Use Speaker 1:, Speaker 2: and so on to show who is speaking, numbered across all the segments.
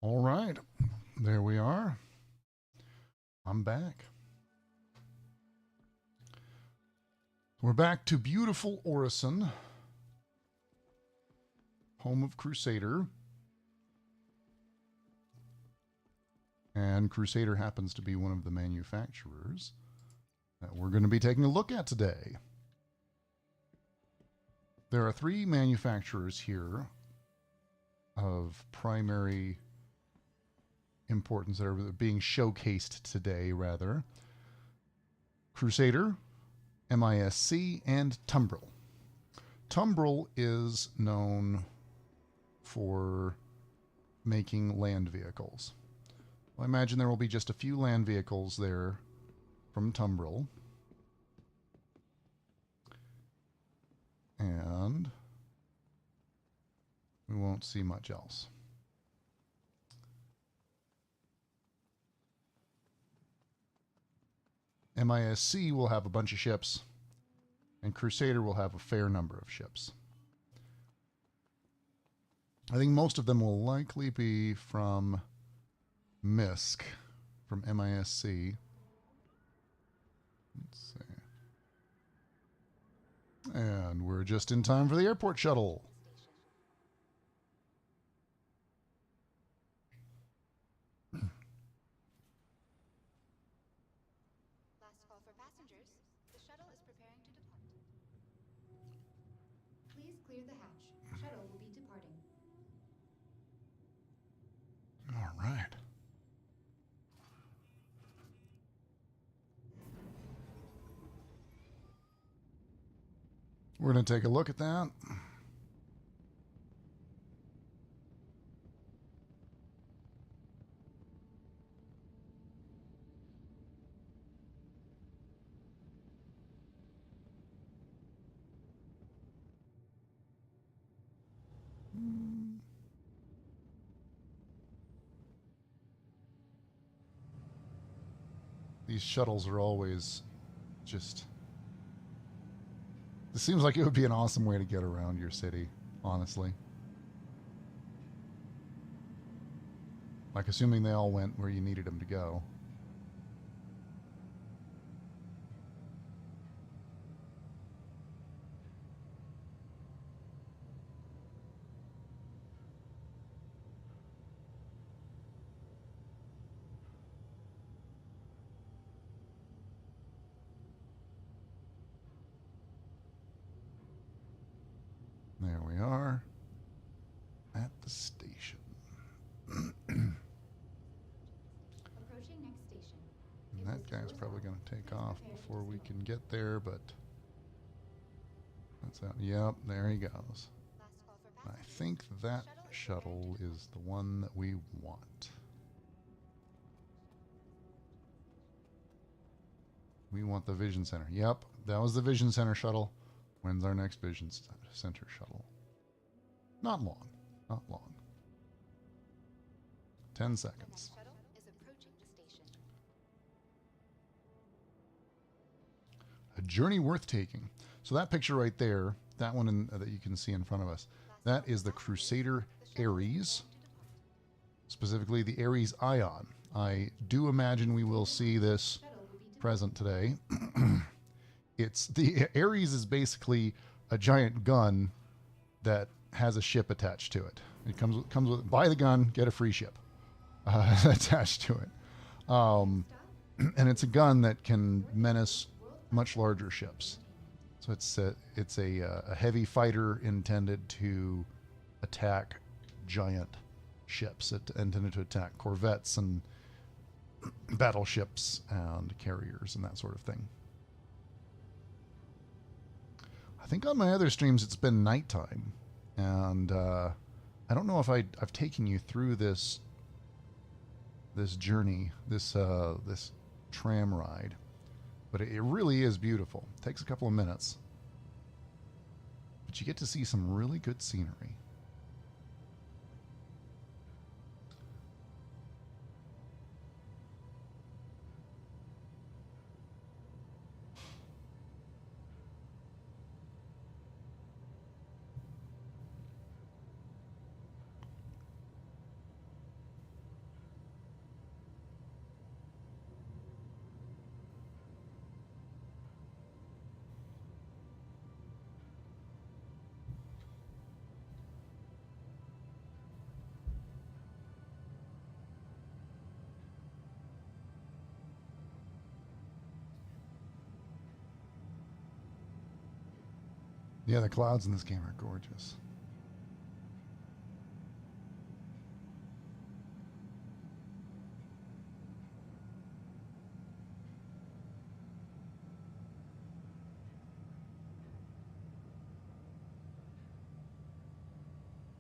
Speaker 1: All right, there we are. I'm back. We're back to beautiful Orison, home of Crusader. And Crusader happens to be one of the manufacturers that we're going to be taking a look at today. There are 3 manufacturers here of primary importance that are being showcased today, rather. Crusader, MISC, and Tumbril. Tumbril is known for making land vehicles. I imagine there will be just a few land vehicles there from Tumbril. And we won't see much else. MISC will have a bunch of ships, and Crusader will have a fair number of ships. I think most of them will likely be from MISC, from MISC. Let's see. And we're just in time for the airport shuttle.
Speaker 2: Last call for passengers. The shuttle is preparing to depart. Please clear the hatch. Shuttle will be departing.
Speaker 1: All right. We're going to take a look at that. These shuttles are always just... This seems like it would be an awesome way to get around your city, honestly. Like, assuming they all went where you needed them to go. There we are at the station.
Speaker 2: Approaching next station.
Speaker 1: And that guy's probably going to take off before we can get there, but that's out. Yep, there he goes.
Speaker 2: Last call for
Speaker 1: I
Speaker 2: passengers.
Speaker 1: think that shuttle is the one that we want. We want the Vision Center. Yep, that was the Vision Center shuttle. When's our next Vision Center shuttle? Not long. Not long. 10 seconds.
Speaker 2: The next shuttle is approaching the station.
Speaker 1: A journey worth taking. So that picture right there, that one that you can see in front of us, that is the Crusader Ares, specifically the Ares Ion. I do imagine we will see this present today. It's the Ares is basically a giant gun that has a ship attached to it. It comes with buy the gun, get a free ship attached to it, and it's a gun that can menace much larger ships. So it's a heavy fighter intended to attack giant ships. It intended to attack corvettes and battleships and carriers and that sort of thing. I think on my other streams it's been nighttime, and I don't know if I've taken you through this journey, this tram ride, but it really is beautiful. It takes a couple of minutes, but you get to see some really good scenery. Yeah, the clouds in this game are gorgeous.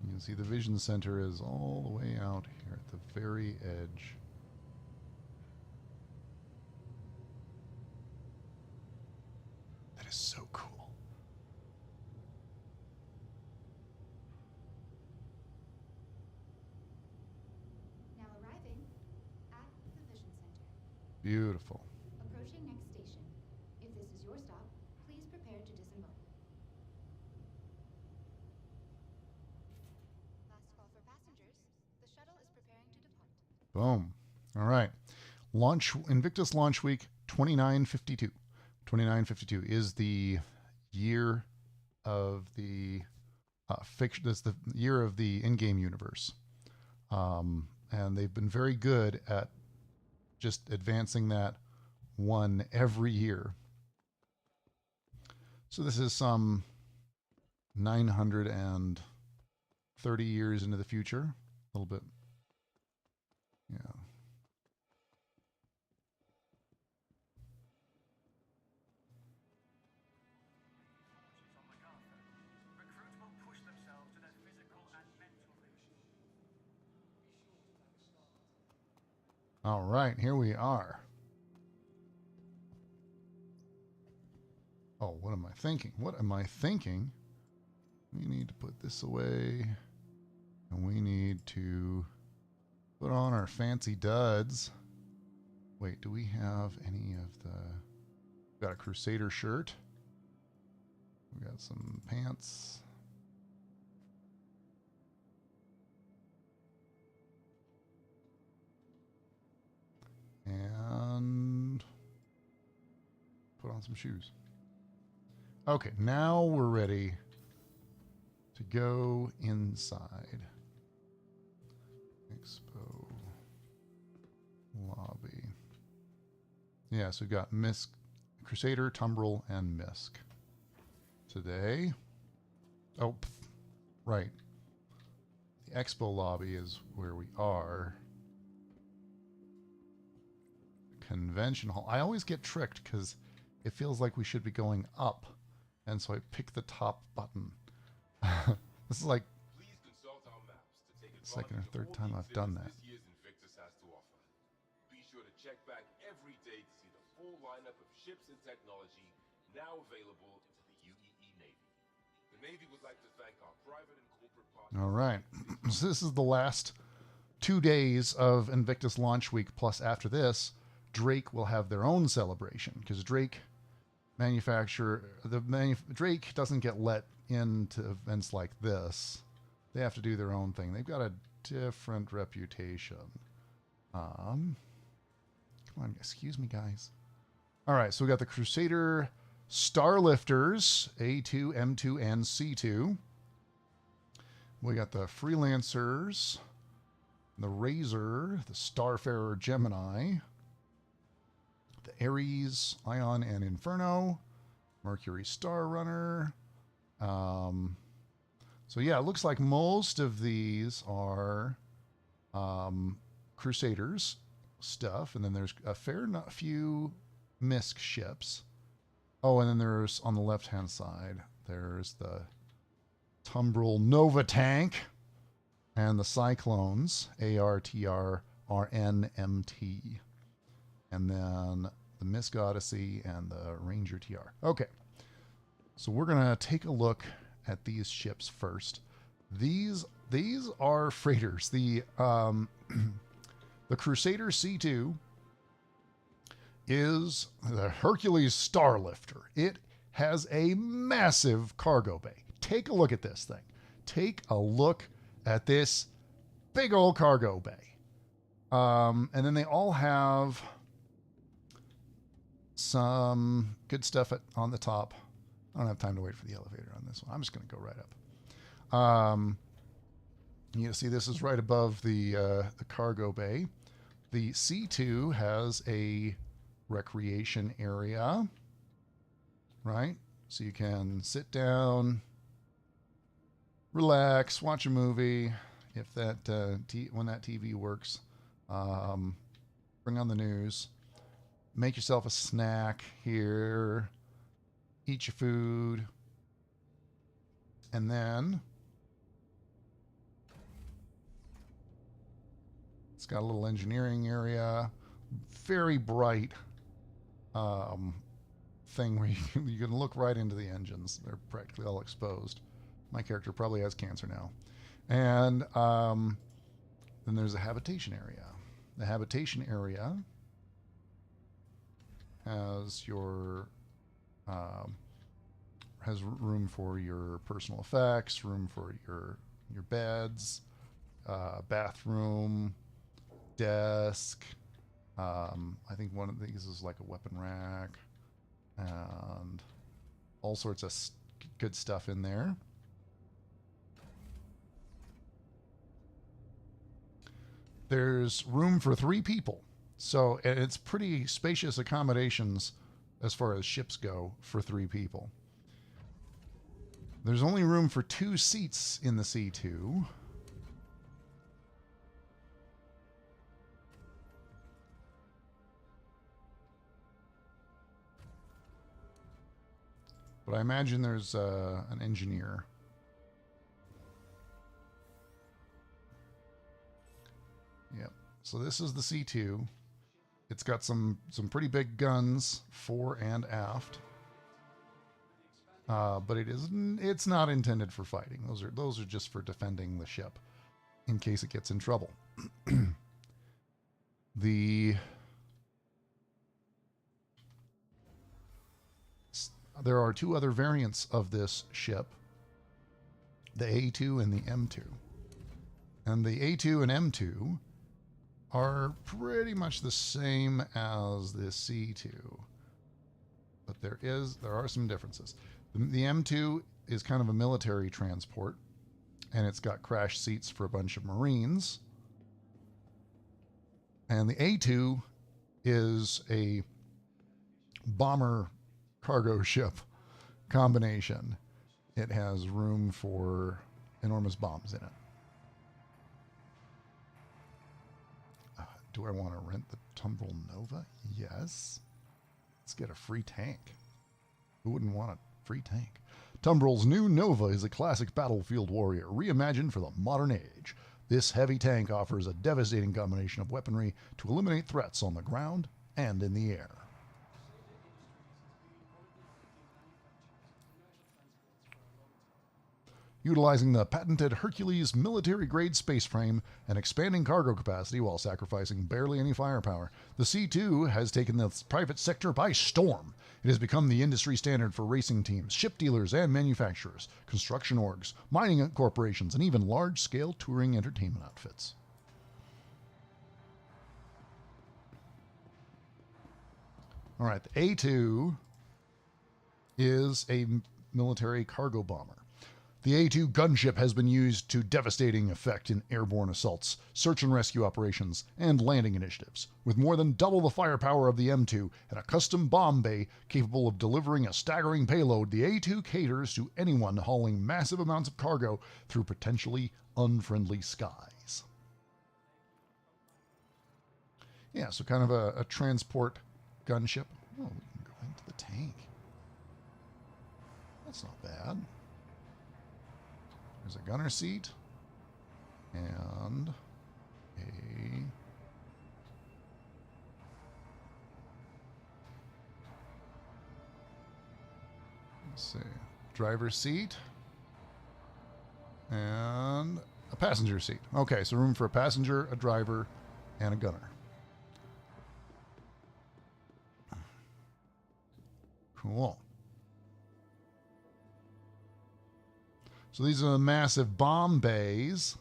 Speaker 1: You can see the vision center is all the way out here at the very edge. That is so cool.
Speaker 2: Now arriving at the Vision Center.
Speaker 1: Beautiful.
Speaker 2: Approaching next station. If this is your stop, please prepare to disembark. Last call for passengers. The shuttle is preparing to depart.
Speaker 1: Boom. All right. Launch Invictus Launch Week 2952. 2952 is the year of the fiction. That's the year of the in-game universe, and they've been very good at just advancing that one every year. So this is some 930 years into the future, a little bit. Yeah. All right, here we are. Oh, what am I thinking? What am I thinking? We need to put this away. And we need to put on our fancy duds. Wait, do we have any of the... We've got a Crusader shirt. We got some pants. And put on some shoes. Okay, now we're ready to go inside. Expo lobby. Yeah, so we've got MISC, Crusader, Tumbril, and MISC today. Oh, right. The expo lobby is where we are. Convention hall. I always get tricked because it feels like we should be going up, and so I pick the top button. This is like second or third time I've done that.
Speaker 3: This year's Invictus has to offer. Be sure to check back every day to see the full lineup of ships and technology now available to the UEE Navy. The Navy would like to thank our private and corporate partners.
Speaker 1: All right, so this is the last 2 days of Invictus Launch Week. Plus, after this, Drake will have their own celebration because Drake Drake doesn't get let into events like this. They have to do their own thing. They've got a different reputation. Come on, excuse me, guys. All right, so we got the Crusader Starlifters, A2, M2, and C2. We got the Freelancers, the Razor, the Starfarer Gemini, the Ares, Ion, and Inferno, Mercury Star Runner. So yeah, it looks like most of these are Crusaders stuff, and then there's a few MISC ships. Oh, and then there's on the left-hand side, there's the Tumbril Nova Tank and the Cyclones, ARTR, RNMT. And then the MISC Odyssey and the Ranger TR. Okay, so we're gonna take a look at these ships first. These are freighters. The Crusader C2 is the Hercules Starlifter. It has a massive cargo bay. Take a look at this thing. Take a look at this big old cargo bay. And then they all have some good stuff on the top. I don't have time to wait for the elevator on this one. I'm just going to go right up. You see this is right above the cargo bay. The C2 has a recreation area, right? So you can sit down, relax, watch a movie. If that when that TV works, bring on the news, make yourself a snack here, eat your food, and then it's got a little engineering area, very bright thing where you can look right into the engines. They're practically all exposed. My character probably has cancer now. And then there's a habitation area. The habitation area has your has room for your personal effects, room for your beds, bathroom, desk. I think one of these is like a weapon rack, and all sorts of good stuff in there. There's room for 3 people. So it's pretty spacious accommodations as far as ships go for 3 people. There's only room for 2 seats in the C2. But I imagine there's an engineer. Yep. So this is the C2. It's got some pretty big guns fore and aft. But it's not intended for fighting. Those are just for defending the ship in case it gets in trouble. There are 2 other variants of this ship, the A2 and the M2. And the A2 and M2 are pretty much the same as the C2. But there are some differences. The M2 is kind of a military transport, and it's got crash seats for a bunch of Marines. And the A2 is a bomber cargo ship combination. It has room for enormous bombs in it. Do I want to rent the Tumbril Nova? Yes. Let's get a free tank. Who wouldn't want a free tank? Tumbril's new Nova is a classic battlefield warrior, reimagined for the modern age. This heavy tank offers a devastating combination of weaponry to eliminate threats on the ground and in the air. Utilizing the patented Hercules military-grade space frame and expanding cargo capacity while sacrificing barely any firepower, the C2 has taken the private sector by storm. It has become the industry standard for racing teams, ship dealers and manufacturers, construction orgs, mining corporations, and even large-scale touring entertainment outfits. All right, the A2 is a military cargo bomber. The A2 gunship has been used to devastating effect in airborne assaults, search and rescue operations, and landing initiatives. With more than double the firepower of the M2 and a custom bomb bay capable of delivering a staggering payload, the A2 caters to anyone hauling massive amounts of cargo through potentially unfriendly skies. Yeah, so kind of a transport gunship. Oh, we can go into the tank. That's not bad. There's a gunner seat and a driver's seat and a passenger seat. Okay, so room for a passenger, a driver, and a gunner. Cool. So these are the massive bomb bays.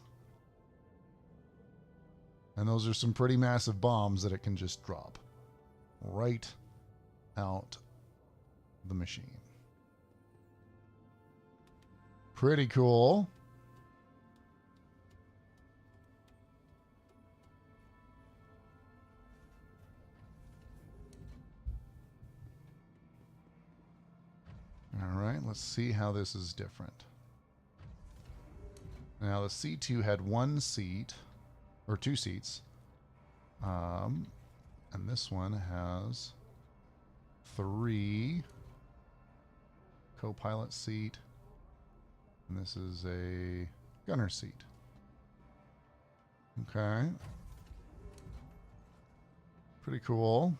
Speaker 1: And those are some pretty massive bombs that it can just drop right out the machine. Pretty cool. All right. let's see how this is different. Now the C2 had 1 seat, or 2 seats. And this one has 3 co-pilot seat. And this is a gunner seat. Okay. Pretty cool.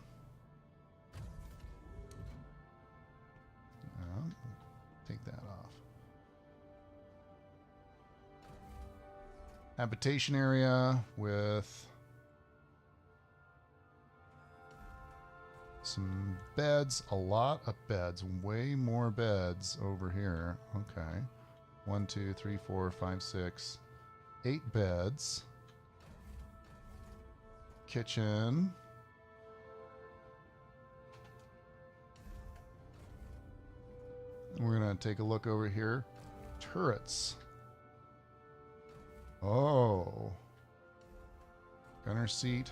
Speaker 1: Take that off. Habitation area with some beds, a lot of beds, way more beds over here. Okay. 1, 2, 3, 4, 5, 6, 8 beds. Kitchen. We're going to take a look over here. Turrets. Oh. Gunner seat.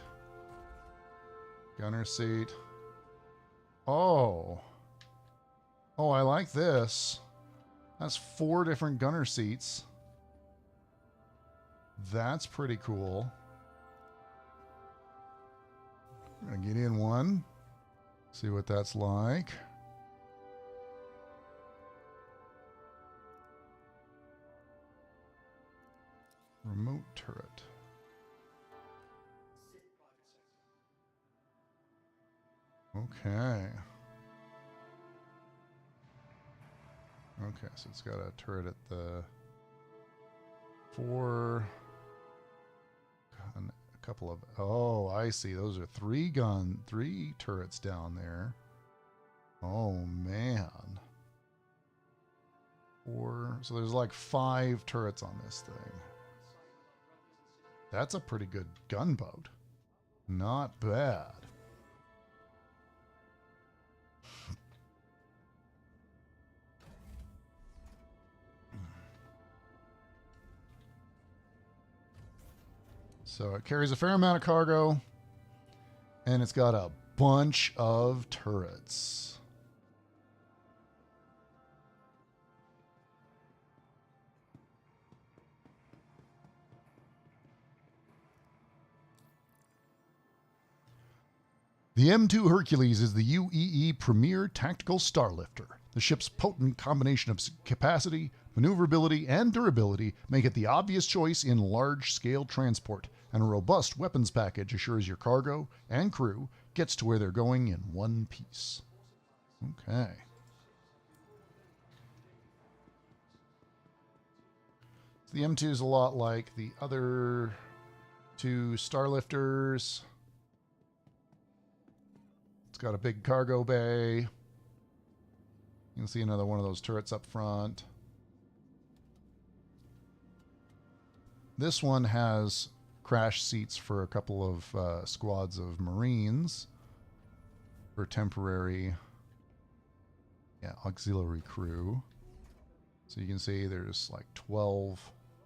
Speaker 1: Gunner seat. Oh. Oh, I like this. That's 4 different gunner seats. That's pretty cool. I'm going to get in one. See what that's like. Remote turret. Okay. Okay, so it's got a turret at the 4. A couple of... Oh, I see. Those are 3 turrets down there. Oh, man. 4. So there's like 5 turrets on this thing. That's a pretty good gunboat. Not bad. So it carries a fair amount of cargo, and it's got a bunch of turrets. The M2 Hercules is the UEE premier tactical starlifter. The ship's potent combination of capacity, maneuverability, and durability make it the obvious choice in large-scale transport, and a robust weapons package assures your cargo and crew gets to where they're going in one piece. Okay. So the M2 is a lot like the other 2 starlifters. Got a big cargo bay. You can see another one of those turrets up front. This one has crash seats for a couple of squads of Marines for temporary auxiliary crew. So you can see there's like 12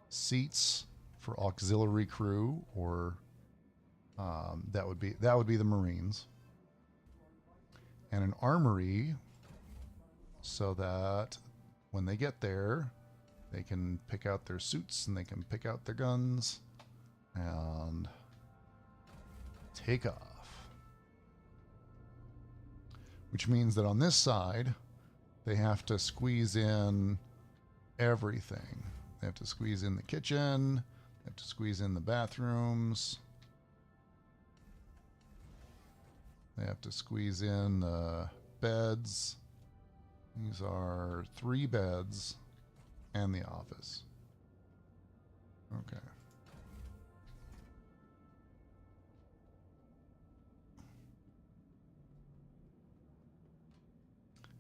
Speaker 1: seats for auxiliary crew, or that would be the Marines. And an armory, so that when they get there, they can pick out their suits and they can pick out their guns and take off. Which means that on this side, they have to squeeze in everything. They have to squeeze in the kitchen, they have to squeeze in the bathrooms. They have to squeeze in the beds. These are 3 beds and the office. Okay.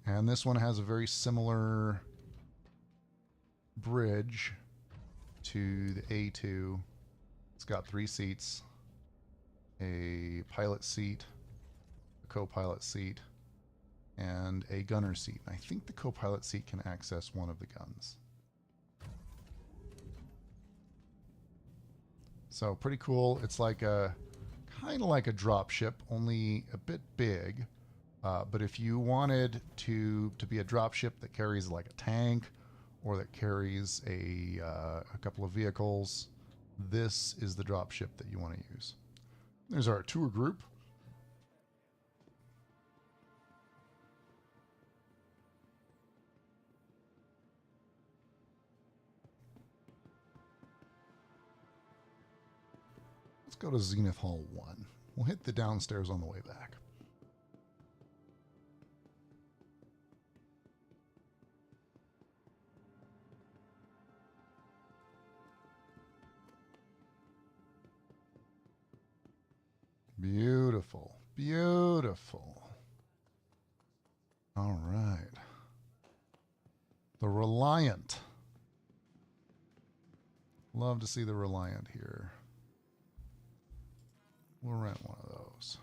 Speaker 1: And this one has a very similar bridge to the A2. It's got 3 seats, a pilot seat, co-pilot seat, and a gunner seat. I think the co-pilot seat can access one of the guns. So pretty cool. It's like a kind of like a drop ship, only a bit big. But if you wanted to be a drop ship that carries like a tank or that carries a couple of vehicles, this is the drop ship that you want to use. There's our tour group. Let's go to Zenith Hall 1. We'll hit the downstairs on the way back. Beautiful. Beautiful. All right. The Reliant. Love to see the Reliant here. We'll rent one of those.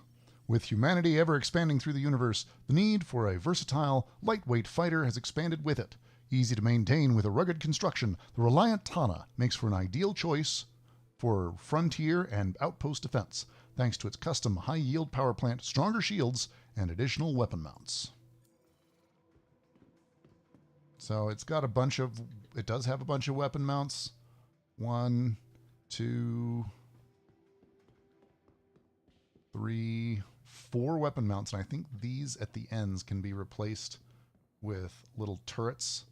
Speaker 1: With humanity ever expanding through the universe, the need for a versatile, lightweight fighter has expanded with it. Easy to maintain with a rugged construction, the Reliant Tana makes for an ideal choice for frontier and outpost defense, thanks to its custom high-yield power plant, stronger shields, and additional weapon mounts. So it does have a bunch of weapon mounts. 1, 2, 3, 4 weapon mounts, and I think these at the ends can be replaced with little turrets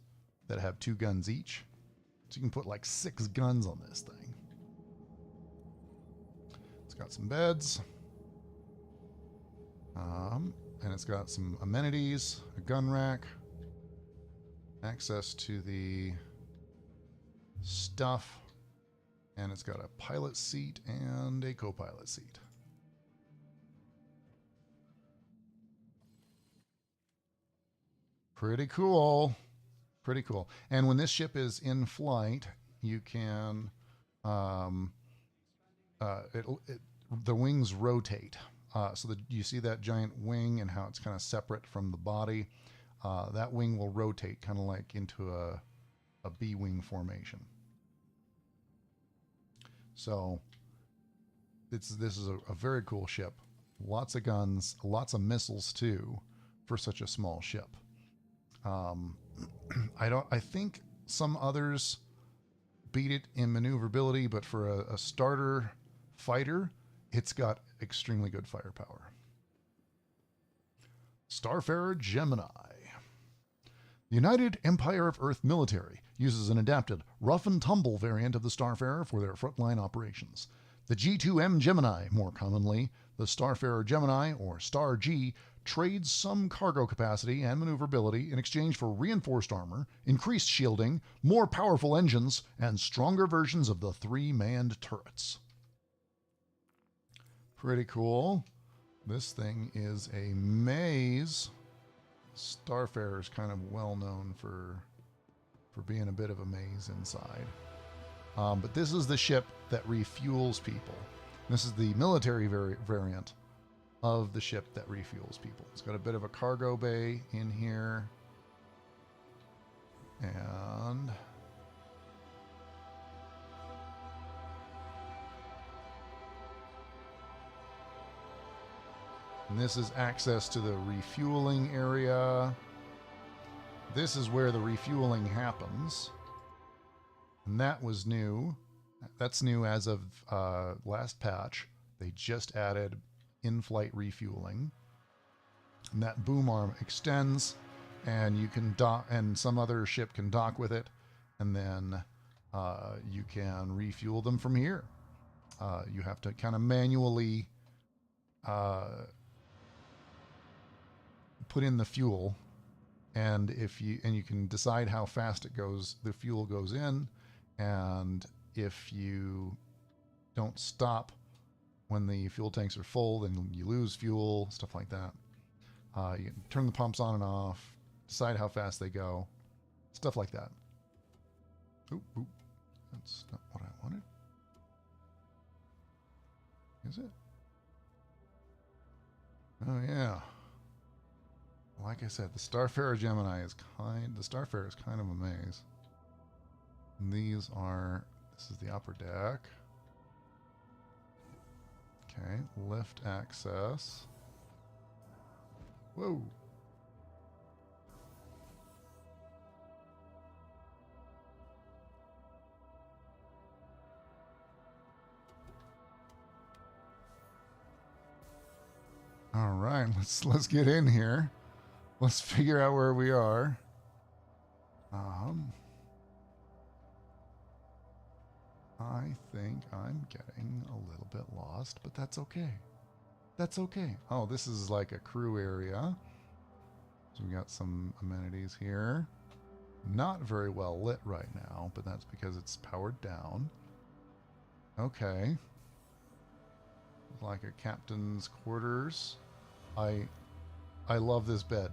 Speaker 1: that have 2 guns each. So you can put like 6 guns on this thing. It's got some beds. And it's got some amenities, a gun rack, access to the stuff, and it's got a pilot seat and a co-pilot seat. Pretty cool. Pretty cool. And when this ship is in flight, you can the wings rotate. So you see that giant wing and how it's kind of separate from the body. That wing will rotate kind of like into a B-wing formation. So this is a very cool ship. Lots of guns, lots of missiles too, for such a small ship. I think some others beat it in maneuverability, but for a starter fighter, it's got extremely good firepower. Starfarer Gemini. The United Empire of Earth military uses an adapted rough and tumble variant of the Starfarer for their frontline operations. The G2M Gemini, more commonly the Starfarer Gemini or Star G, trades some cargo capacity and maneuverability in exchange for reinforced armor, increased shielding, more powerful engines, and stronger versions of the 3 manned turrets. Pretty cool. This thing is a maze. Starfarer is kind of well known for being a bit of a maze inside. But this is the ship that refuels people. This is the military variant of the ship that refuels people. It's got a bit of a cargo bay in here. And this is access to the refueling area. This is where the refueling happens. And that was new. That's new as of last patch. They just added in-flight refueling. And that boom arm extends, and you can dock, and some other ship can dock with it, and then you can refuel them from here. You have to kind of manually put in the fuel, and you can decide how fast it goes. The fuel goes in, and if you don't stop when the fuel tanks are full, then you lose fuel, stuff like that. You can turn the pumps on and off, decide how fast they go, stuff like that. Oop, that's not what I wanted. Is it? Oh yeah. Like I said, the Starfarer Gemini is the Starfarer is kind of a maze. And this is the upper deck. Okay, lift access. Whoa. All right, let's get in here. Let's figure out where we are. I think I'm getting a little bit lost, but that's okay. That's okay. Oh, this is like a crew area. So we got some amenities here. Not very well lit right now, but that's because it's powered down. Okay. Like a captain's quarters. I love this bed.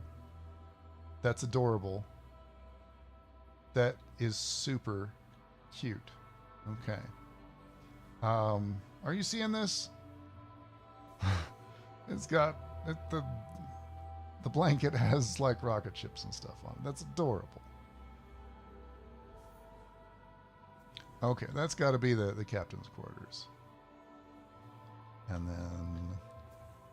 Speaker 1: That's adorable. That is super cute. Okay. Are you seeing this? It's got the blanket has like rocket ships and stuff on it. That's adorable. Okay, that's got to be the captain's quarters. And then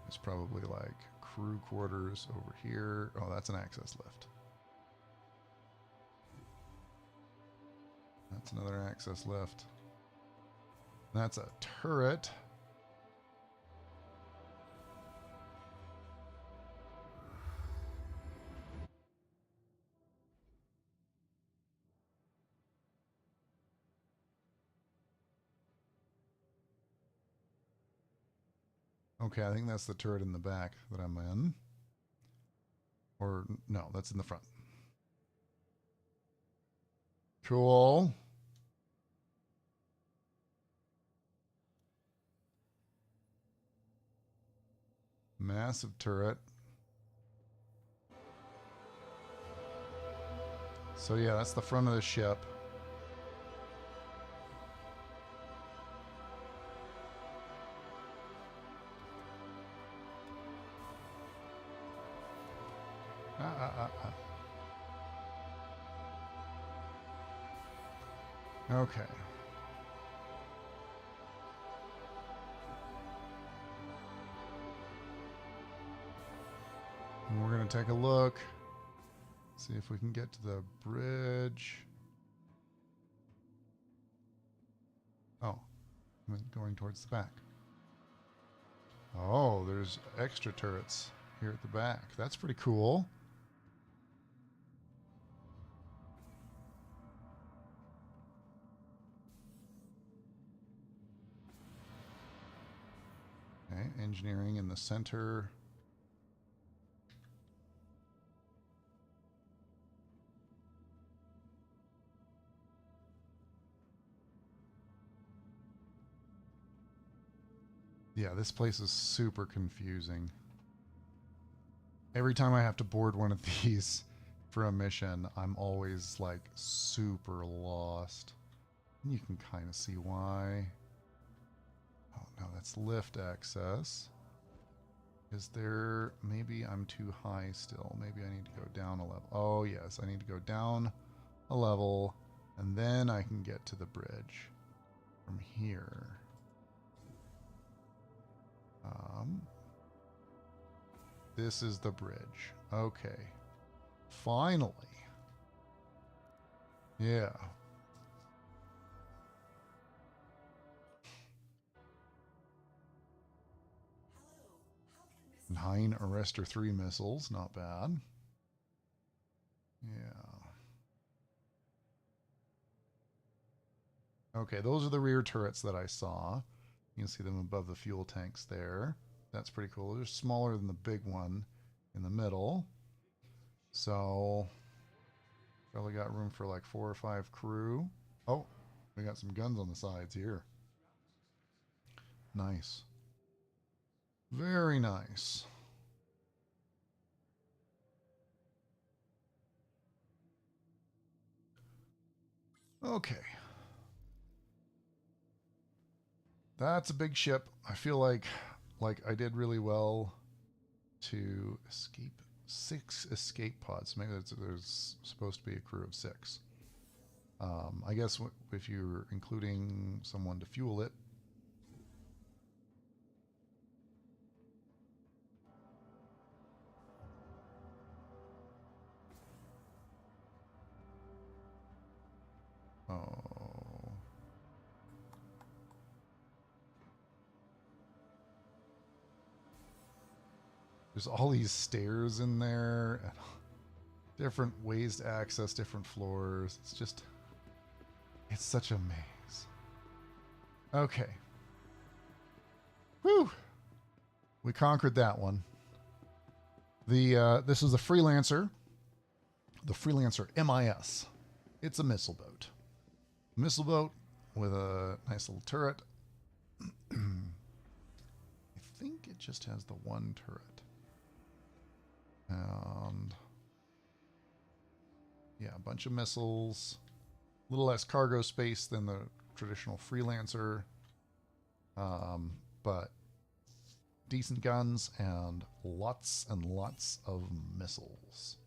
Speaker 1: there's probably like crew quarters over here. Oh, that's an access lift. That's another access lift. That's a turret. Okay, I think that's the turret in the back that I'm in. Or, no, that's in the front. Cool. Massive turret. So yeah, that's the front of the ship. Okay. And we're going to take a look. See if we can get to the bridge. Oh, I'm going towards the back. Oh, there's extra turrets here at the back. That's pretty cool. Okay, engineering in the center. Yeah, this place is super confusing. Every time I have to board one of these for a mission, I'm always like super lost. And you can kind of see why. Oh no, that's lift access. Is there... maybe I'm too high still. Maybe I need to go down a level. Oh yes, I need to go down a level and then I can get to the bridge from here. This is the bridge. Okay. Finally. Yeah. Nine Arrestor 3 missiles. Not bad. Yeah. Okay, those are the rear turrets that I saw. You can see them above the fuel tanks there. That's pretty cool. They're smaller than the big one in the middle. So, probably got room for like 4 or 5 crew. Oh, we got some guns on the sides here. Nice. Very nice. Okay. That's a big ship. I feel like I did really well to escape 6 escape pods. Maybe there's supposed to be a crew of 6. I guess if you're including someone to fuel it. There's all these stairs in there, and different ways to access different floors. It's such a maze. Okay. Whew. We conquered that one. This is the Freelancer. The Freelancer MIS. It's a missile boat. Missile boat with a nice little turret. I think it just has the one turret. And yeah, a bunch of missiles. A little less cargo space than the traditional Freelancer. But decent guns and lots of missiles.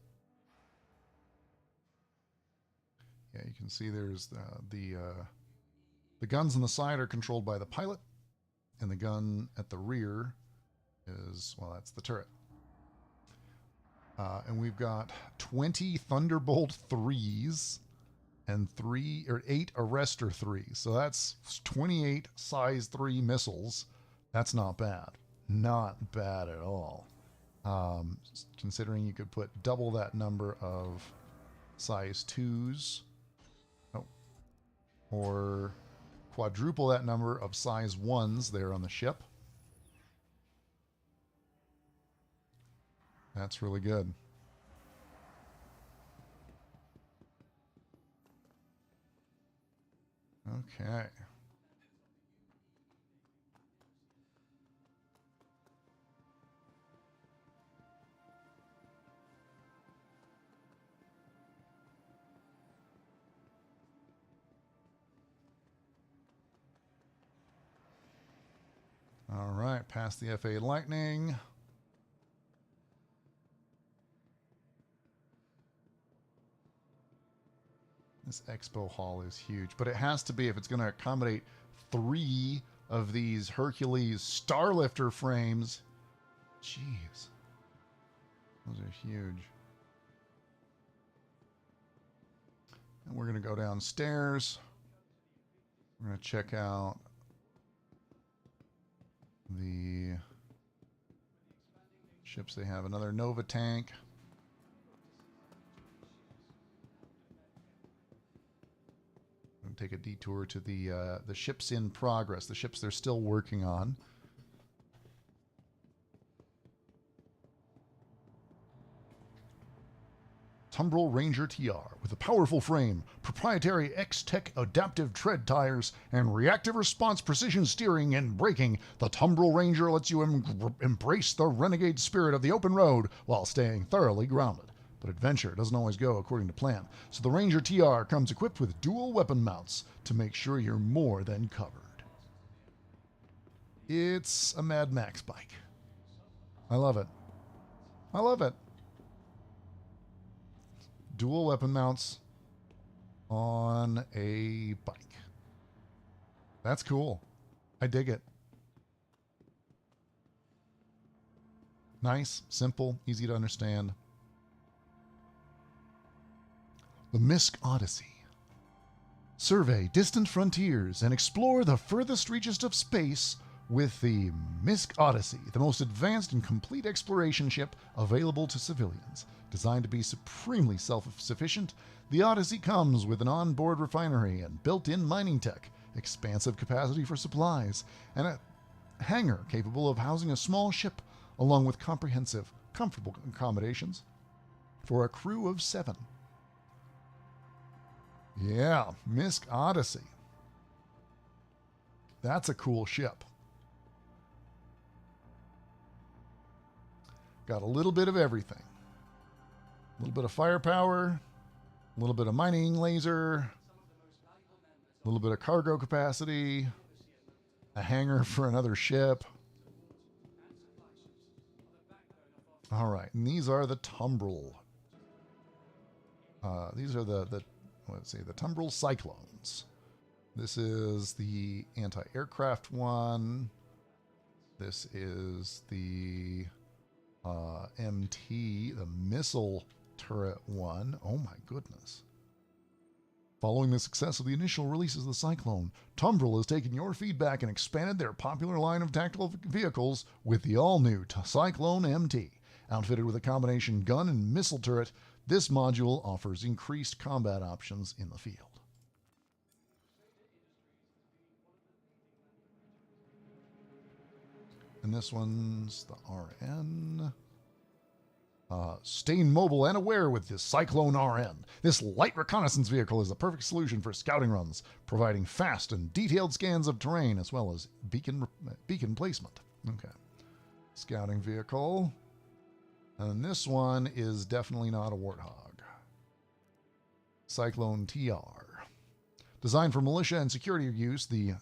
Speaker 1: Yeah, you can see there's the guns on the side are controlled by the pilot, and the gun at the rear is, well, that's the turret. And we've got 20 Thunderbolt 3s and 8 Arrestor 3s. So that's 28 size 3 missiles. That's not bad. Not bad at all. Considering you could put double that number of size 2s. Oh. Or quadruple that number of size 1s there on the ship. That's really good. Okay. All right, past the FA Lightning. This expo hall is huge, but it has to be if it's going to accommodate 3 of these Hercules Starlifter frames. Jeez. Those are huge. And we're going to go downstairs. We're going to check out the ships they have. Another Nova tank. I'm going to take a detour to the ships in progress, the ships they're still working on. Tumbril Ranger TR with a powerful frame, proprietary X-Tech adaptive tread tires, and reactive response precision steering and braking. The Tumbril Ranger lets you embrace the renegade spirit of the open road while staying thoroughly grounded. But adventure doesn't always go according to plan, so the Ranger TR comes equipped with dual weapon mounts to make sure you're more than covered. It's a Mad Max bike. I love it. I love it. Dual weapon mounts on a bike. That's cool. I dig it. Nice, simple, easy to understand. The MISC Odyssey. Survey distant frontiers and explore the furthest reaches of space with the MISC Odyssey, the most advanced and complete exploration ship available to civilians. Designed to be supremely self-sufficient, the Odyssey comes with an onboard refinery and built-in mining tech, expansive capacity for supplies, and a hangar capable of housing a small ship, along with comprehensive, comfortable accommodations for a crew of 7. Yeah, MISC Odyssey. That's a cool ship. Got a little bit of everything. A little bit of firepower, a little bit of mining laser, a little bit of cargo capacity, a hangar for another ship. All right, and these are the Tumbril. These are the Tumbril Cyclones. This is the anti-aircraft one. This is the MT, the missile turret one. Oh my goodness. Following the success of the initial releases of the Cyclone, Tumbril has taken your feedback and expanded their popular line of tactical vehicles with the all-new Cyclone MT. Outfitted with a combination gun and missile turret, this module offers increased combat options in the field. And this one's the RN. Stay mobile and aware with this Cyclone RN. This light reconnaissance vehicle is the perfect solution for scouting runs, providing fast and detailed scans of terrain as well as beacon placement. Okay. Scouting vehicle. And this one is definitely not a Warthog. Cyclone TR. Designed for militia and security use, the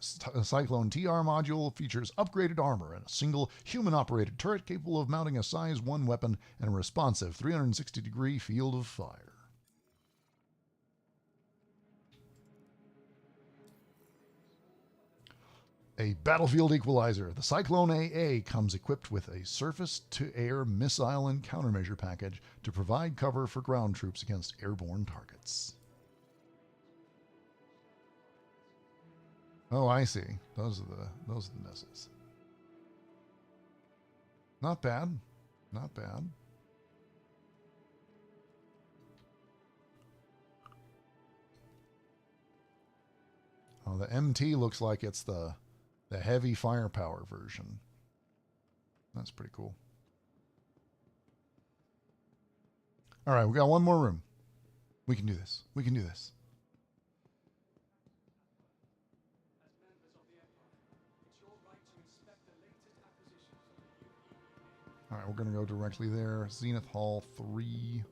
Speaker 1: Cyclone TR module features upgraded armor and a single human-operated turret capable of mounting a Size 1 weapon and a responsive 360-degree field of fire. A battlefield equalizer. The Cyclone AA comes equipped with a surface-to-air missile and countermeasure package to provide cover for ground troops against airborne targets. Oh, I see. Those are the missiles. Not bad. Not bad. Oh, the MT looks like it's the heavy firepower version. That's pretty cool. All right, we got one more room. We can do this. We can do this. All right, we're going to go directly there. Zenith Hall 3.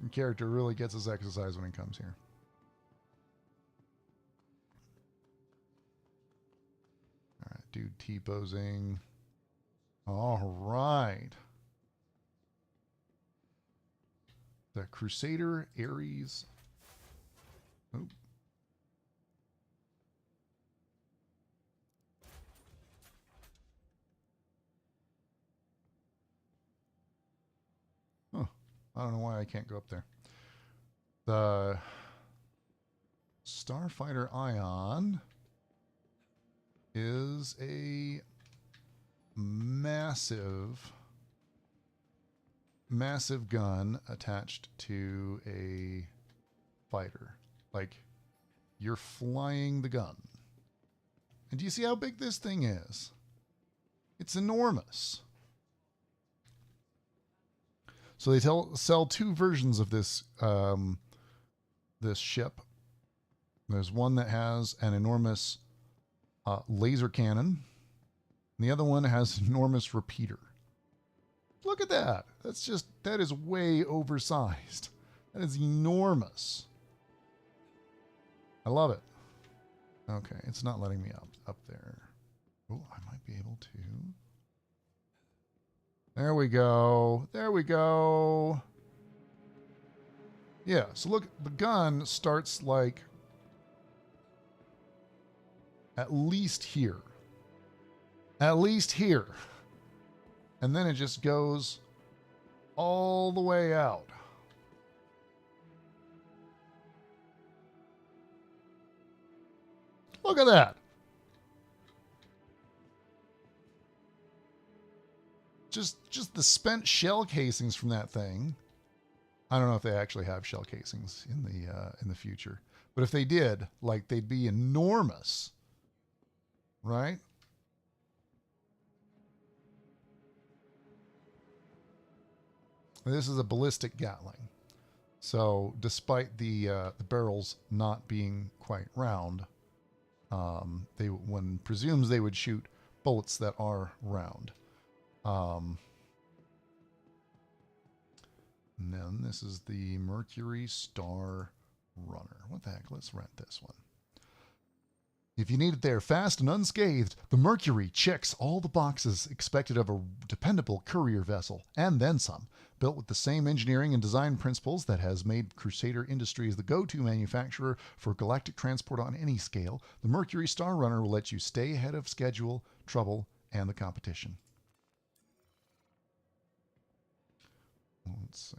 Speaker 1: The character really gets his exercise when he comes here. All right, dude T-posing. All right. The Crusader Ares. Oh. Oh, I don't know why I can't go up there. The Starfighter Ion is a massive gun attached to a fighter. Like, you're flying the gun. And do you see how big this thing is? It's enormous. So they sell two versions of this this ship. There's one that has an enormous laser cannon, and the other one has an enormous repeater. Look at that. That is way oversized. That is enormous. I love it. Okay, it's not letting me up there. Oh, I might be able to. There we go. There we go. Yeah, so look, the gun starts like at least here. At least here. And then it just goes all the way out. Look at that. Just the spent shell casings from that thing. I don't know if they actually have shell casings in the future, but if they did, like, they'd be enormous, right? This is a ballistic Gatling, so despite the barrels not being quite round, one presumes they would shoot bullets that are round. And then this is the Mercury Star Runner. What the heck? Let's rent this one. If you need it there fast and unscathed, the Mercury checks all the boxes expected of a dependable courier vessel, and then some. Built with the same engineering and design principles that has made Crusader Industries the go-to manufacturer for galactic transport on any scale, the Mercury Star Runner will let you stay ahead of schedule, trouble, and the competition. Let's see.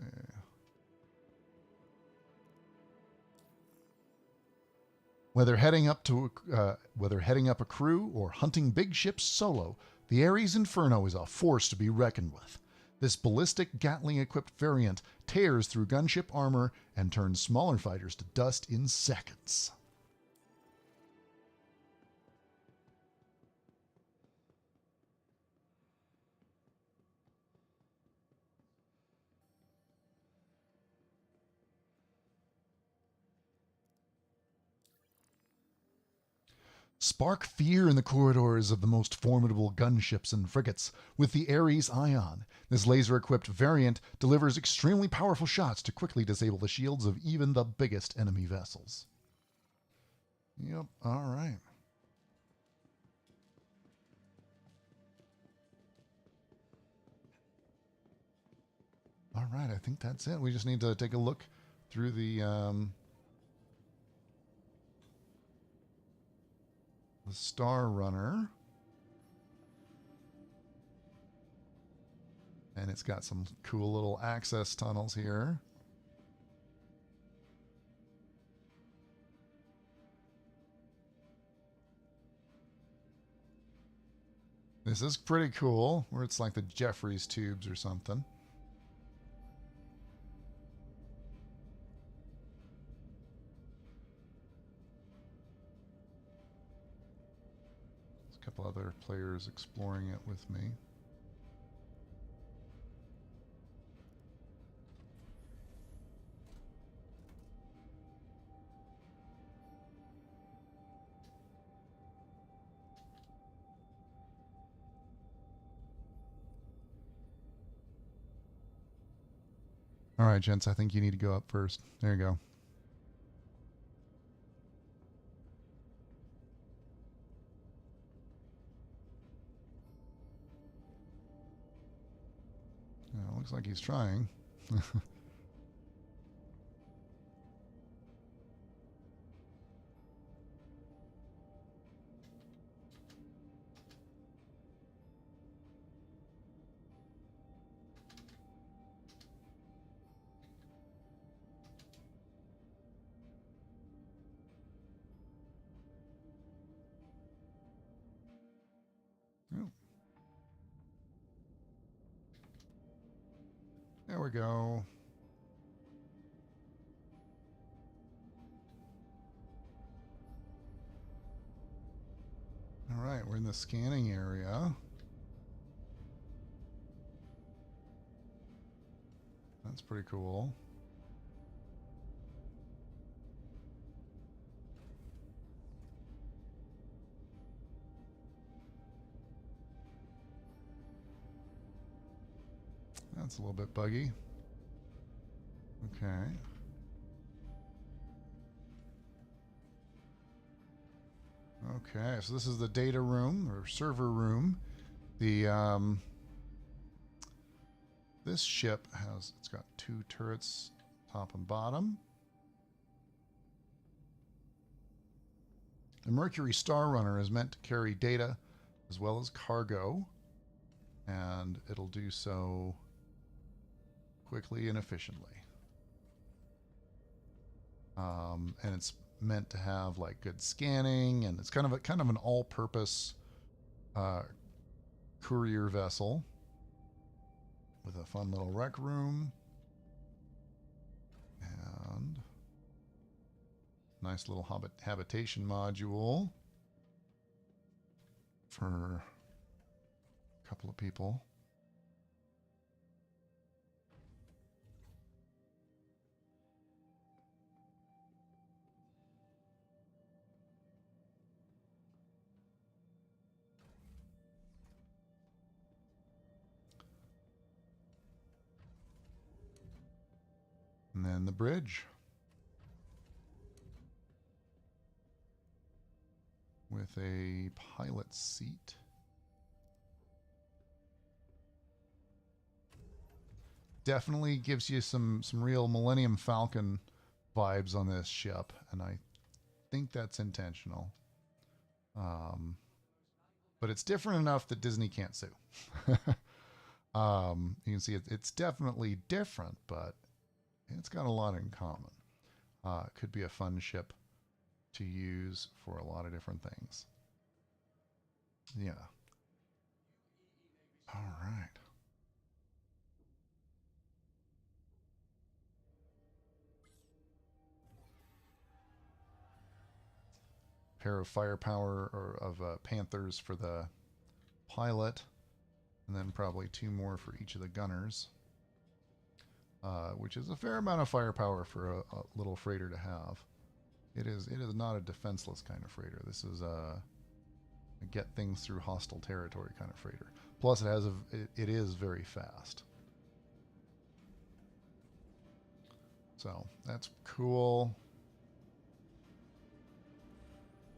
Speaker 1: Whether heading up a crew or hunting big ships solo, the Ares Inferno is a force to be reckoned with. This ballistic Gatling-equipped variant tears through gunship armor and turns smaller fighters to dust in seconds. Spark fear in the corridors of the most formidable gunships and frigates with the Ares Ion. This laser-equipped variant delivers extremely powerful shots to quickly disable the shields of even the biggest enemy vessels. Yep, all right. All right, I think that's it. We just need to take a look through the Star Runner. And it's got some cool little access tunnels here. This is pretty cool, where it's like the Jeffries tubes or something. There's a couple other players exploring it with me. All right, gents, I think you need to go up first. There you go. Yeah, looks like he's trying. There we go. All right, we're in the scanning area. That's pretty cool. That's a little bit buggy. Okay. Okay, so this is the data room or server room. The this ship it's got two turrets, top and bottom. The Mercury Star Runner is meant to carry data as well as cargo, and it'll do so quickly and efficiently. And it's meant to have like good scanning, and it's kind of an all-purpose courier vessel with a fun little rec room and nice little habitation module for a couple of people. And then the bridge with a pilot seat. Definitely gives you some real Millennium Falcon vibes on this ship, and I think that's intentional. But it's different enough that Disney can't sue. You can see it's definitely different, but it's got a lot in common. It could be a fun ship to use for a lot of different things. Yeah. All right. Pair of firepower or of Panthers for the pilot, and then probably 2 more for each of the gunners, which is a fair amount of firepower for a little freighter to have. It is not a defenseless kind of freighter. This is a get things through hostile territory kind of freighter. Plus, it is very fast. So that's cool.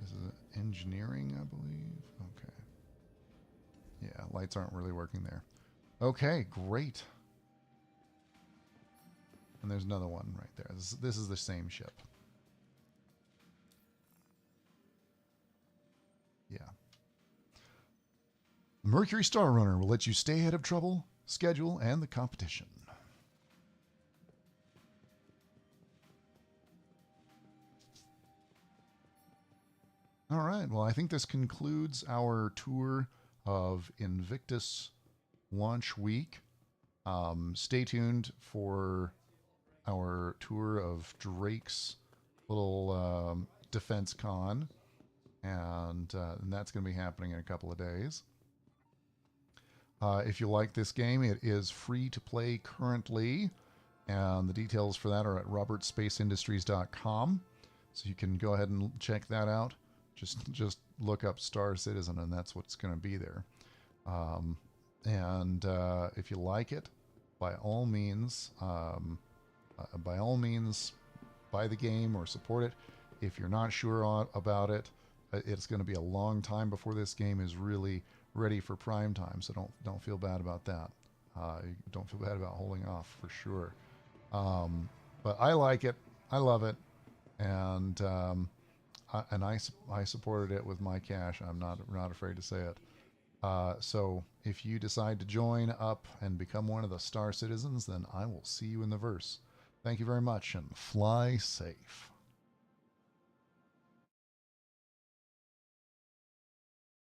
Speaker 1: This is engineering, I believe. Okay. Yeah, lights aren't really working there. Okay, great. And there's another one right there. This is the same ship. Yeah. The Mercury Star Runner will let you stay ahead of trouble, schedule, and the competition. All right. Well, I think this concludes our tour of Invictus Launch Week. Stay tuned for our tour of Drake's little defense con, and that's going to be happening in a couple of days. If you like this game, it is free to play currently, and the details for that are at robertspaceindustries.com, so you can go ahead and check that out. Just look up Star Citizen, and that's what's going to be there. And if you like it, by all means, buy the game or support it. If you're not sure about it, it's going to be a long time before this game is really ready for prime time. So don't feel bad about that. Don't feel bad about holding off, for sure. But I like it. I love it, and I supported it with my cash. I'm not afraid to say it. So if you decide to join up and become one of the Star Citizens, then I will see you in the verse. Thank you very much, and fly safe.